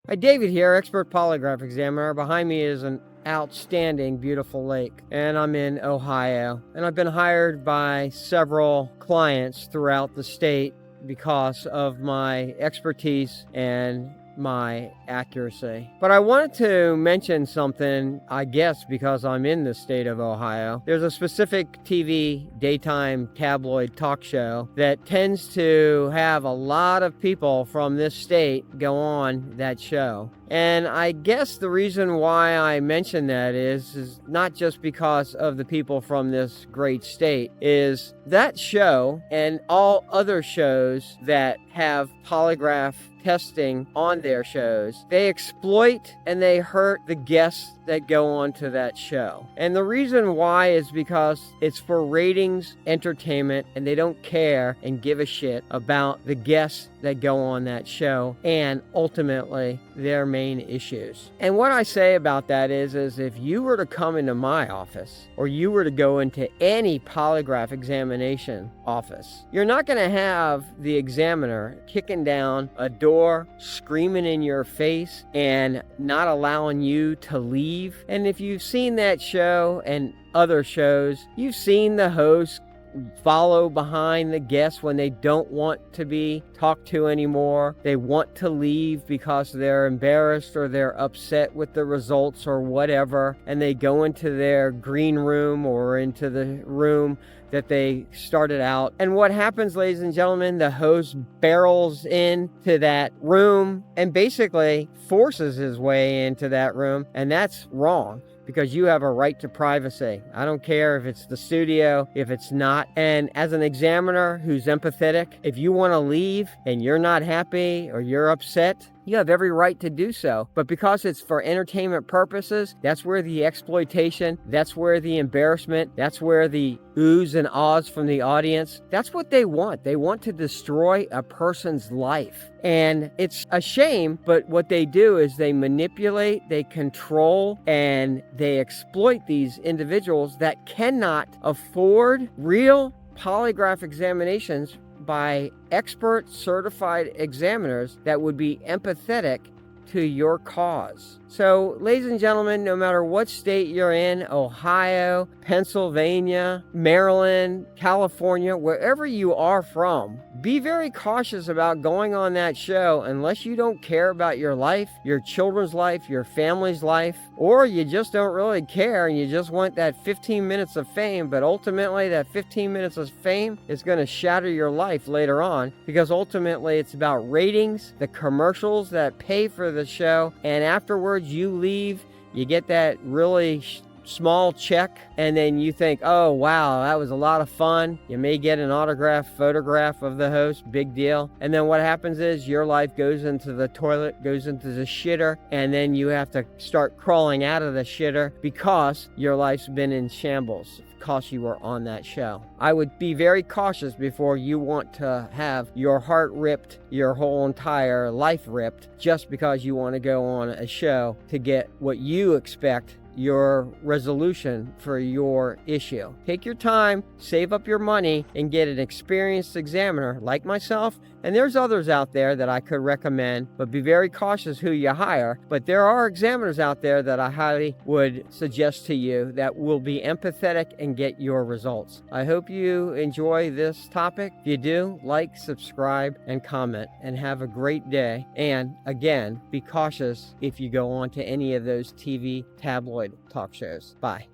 Hi, David here, expert polygraph examiner. Behind me is an outstanding, beautiful lake, and I'm in Ohio. And I've been hired by several clients throughout the state because of my expertise and my accuracy. But I wanted to mention something, I guess because I'm in the state of Ohio. There's a specific TV daytime tabloid talk show that tends to have a lot of people from this state go on that show. And I guess the reason why I mention that is not just because of the people from this great state, is that show and all other shows that have polygraph testing on their shows, they exploit and they hurt the guests that go on to that show. And the reason why is because it's for ratings, entertainment, and they don't care and give a shit about the guests that go on that show and ultimately their main issues. And what I say about that is if you were to come into my office or you were to go into any polygraph examination office, you're not going to have the examiner kicking down a door, screaming in your face, and not allowing you to leave. And if you've seen that show and other shows, you've seen the host follow behind the guests when they don't want to be talked to anymore. They want to leave because they're embarrassed or they're upset with the results or whatever, and they go into their green room or into the room that they started out. And what happens, ladies and gentlemen, the host barrels into that room and basically forces his way into that room, and that's wrong, because you have a right to privacy. I don't care if it's the studio, if it's not. And as an examiner who's empathetic, if you want to leave and you're not happy or you're upset, you have every right to do so. But because it's for entertainment purposes, that's where the exploitation, that's where the embarrassment, that's where the oohs and ahs from the audience, that's what they want. They want to destroy a person's life. And it's a shame, but what they do is they manipulate, they control, and they exploit these individuals that cannot afford real polygraph examinations by expert certified examiners that would be empathetic to your cause. So, ladies and gentlemen, no matter what state you're in, Ohio, Pennsylvania, Maryland, California, wherever you are from, be very cautious about going on that show unless you don't care about your life, your children's life, your family's life, or you just don't really care and you just want that 15 minutes of fame, but ultimately that 15 minutes of fame is going to shatter your life later on, because ultimately it's about ratings, the commercials that pay for the show, and afterwards you leave, you get that really small check, and then you think, oh wow, that was a lot of fun. You may get an autographed photograph of the host, big deal. And then what happens is your life goes into the toilet, goes into the shitter, and then you have to start crawling out of the shitter because your life's been in shambles because you were on that show. I would be very cautious before you want to have your heart ripped, your whole entire life ripped, just because you want to go on a show to get what you expect your resolution for your issue. Take your time, save up your money, and get an experienced examiner like myself. And there's others out there that I could recommend, but be very cautious who you hire. But there are examiners out there that I highly would suggest to you that will be empathetic and get your results. I hope you enjoy this topic. If you do, like, subscribe, and comment, and have a great day. And again, be cautious if you go on to any of those TV tabloid talk shows. Bye.